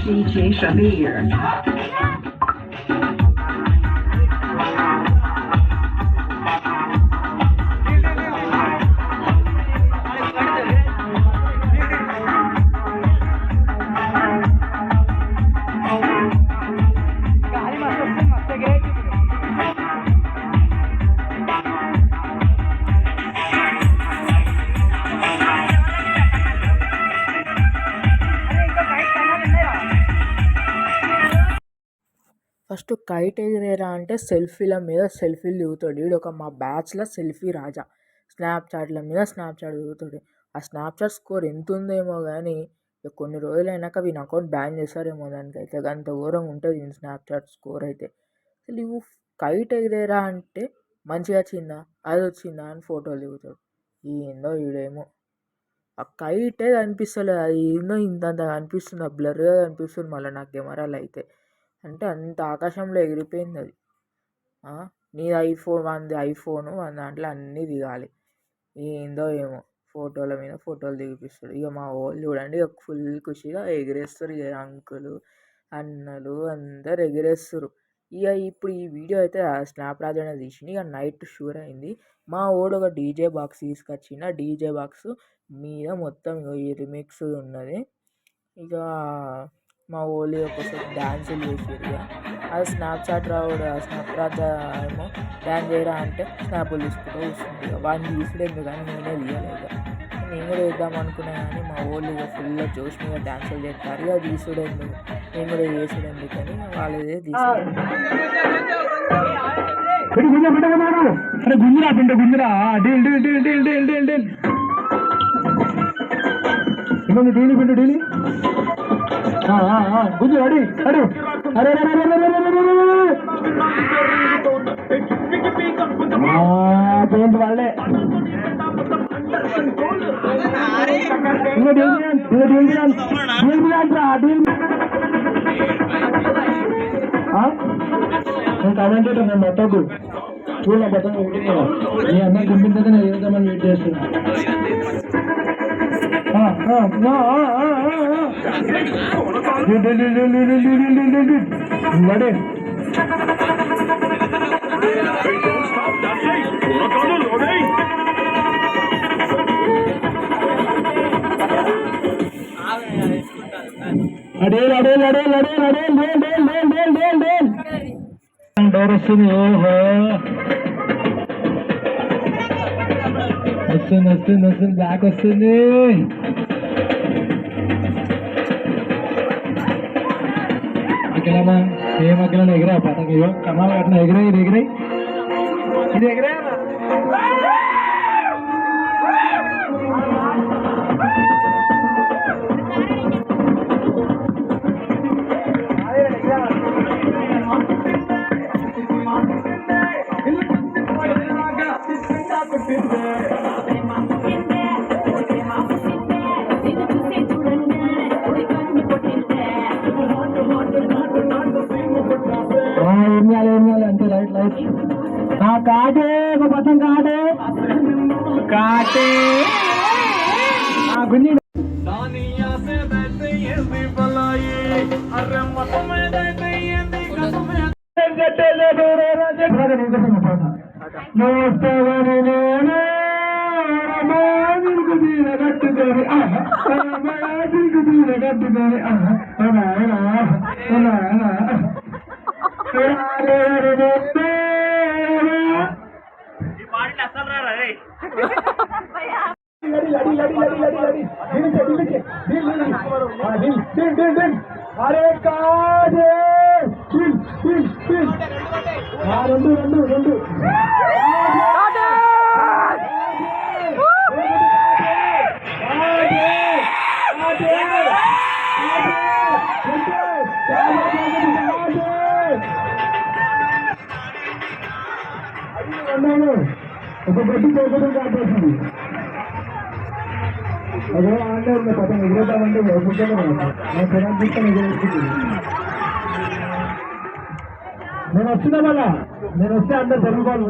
DJ Shabir. First kite ఎగిరేరా అంటే సెల్ఫీల మీద సెల్ఫీలు దిగుతాడు. వీడు ఒక మా బ్యాచ్లో సెల్ఫీ రాజా. స్నాప్చాట్ల మీద స్నాప్చాట్ దిగుతాడు. ఆ స్నాప్చాట్ స్కోర్ ఎంత ఉందేమో కానీ కొన్ని రోజులు అయినాక వీని అకౌంట్ బ్యాన్ చేస్తారేమో దానికైతే. అంత ఘోరంగా ఉంటుంది ఈ స్నాప్చాట్ స్కోర్ అయితే. అసలు ఇవి కైట్ ఎగిరేరా అంటే మంచిగా వచ్చిందా అది వచ్చిందా అని ఫోటోలు దిగుతాడు. ఏందో వీడేమో ఆ కైటే కనిపిస్తలేదు, అది ఏందో ఇంతంత కనిపిస్తుంది, బ్లర్గా కనిపిస్తుంది మళ్ళీ నా కెమెరాలో అయితే. అంటే అంత ఆకాశంలో ఎగిరిపోయింది అది. నీది ఐఫోన్, వానిది ఐఫోను, వాని దాంట్లో అన్నీ దిగాలి. ఏందో ఏమో ఫోటోల మీద ఫోటోలు దిగిపిస్తాడు. ఇక మా వాళ్ళు చూడండి ఇక ఫుల్ ఖుషిగా ఎగిరేస్తారు. ఇక అంకులు అన్నలు అందరు ఎగిరేస్తారు. ఇక ఇప్పుడు ఈ వీడియో అయితే స్నాప్ రాజానే తీసింది. ఇక నైట్ షూర్ అయింది. మా వాడు ఒక డీజే బాక్స్ తీసుకొచ్చిన, డీజే బాక్స్ మీద మొత్తం ఈ రిమిక్స్ ఉన్నది. ఇక మా ఓలి ఒకసారి డ్యాన్సులు చేసారు. ఇక అది స్నాప్చాట్ రావుడు, స్నాప్ రాజా ఏమో డ్యాన్స్ చేయరా అంటే స్నాపులు తీసుకుంటూ వస్తుంది. ఇక వాడిని తీసుడు ఎందుకని నేనే తీయలేదు. నేను కూడా వేద్దాం అనుకున్నా కానీ మా ఓళ్ళు ఇక ఫుల్ జోష్ మీద డ్యాన్సులు చేస్తారు. ఇక తీసుడు ఎందుకు, నేను కూడా చేసుడు ఎందుకని వాళ్ళదే తీసుకుంటారు. గుంజు అడి అడు అరే పెయింట్ వాళ్ళే కమెంటేటర్ నేను మొత్తకు చూడ బట్టలు వెయిటింగ్ నీ అమ్మాయి గుంపించే నేను ఏదైనా వెయిట్ చేస్తున్నా. డోర్ వస్తుంది. ఓహో వస్తుంది బ్యాక్ వస్తుంది. అఖిలమ్మా ఏం అఖిల ఎగిరా పటకి కమాలు కట్టిన ఎగిరాయి ఇది ఎగిరాయి ఇది ఎగిరా. అంటే లైట్ లైట్ కాటే ఒక పసం కాటే కాటే గుంజి అరే కాదే రెండు రెండు రెండు ఒక గడ్డి పోకడం కాపేసింది అదే ఆంటే ఉన్న పక్కన ఎదురుతామంటే నా పొలం తీసుకొని ఎదురెట్టుకుంటుంది నేను వస్తున్నా మళ్ళా నేను వస్తే అందరు జరుగుకోవాలి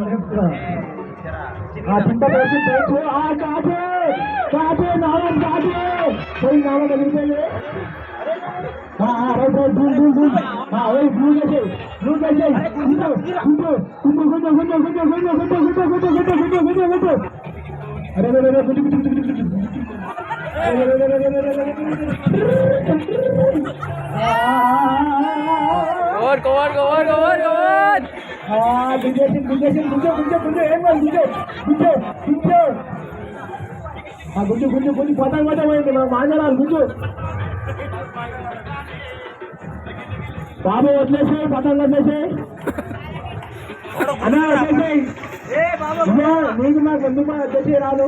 ఆ చింత పోయి కాపే కాపే నామం కాపే పోయి నామం కలిగిపోయి గుంజు గుంజు గుంజు పదం పోయింది మా మాంజరాలు గుంజు బాబు వదిలేసాయి పదం వదిలేసాయి అన్నా వదిలేసాయి నీకు నాకు ఎందుకు వచ్చేసి రాదు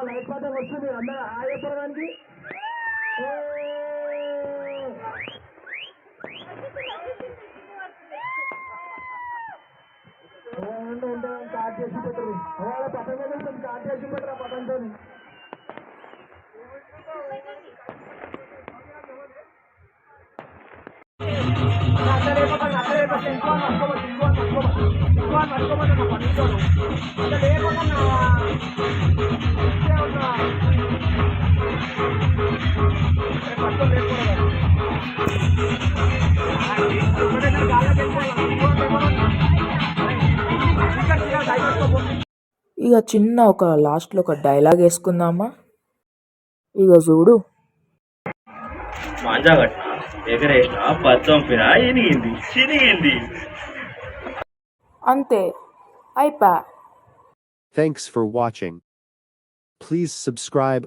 లైట్ పట్టం వస్తుంది అన్న ఆయప్పడానికి కార్డ్ చేసి పెట్టరు పట్టం మీద కార్డ్ చేసి పెట్టరు ఆ పట్టంతో ఇక చిన్న ఒక లాస్ట్లో ఒక డైలాగ్ వేసుకుందామా. ఇక చూడు, మాంజాగట్న ఎగరేసిన పచ్చంపిన ఎనిగింది చినిగింది అంతే అయిపా. Thanks for watching. Please subscribe,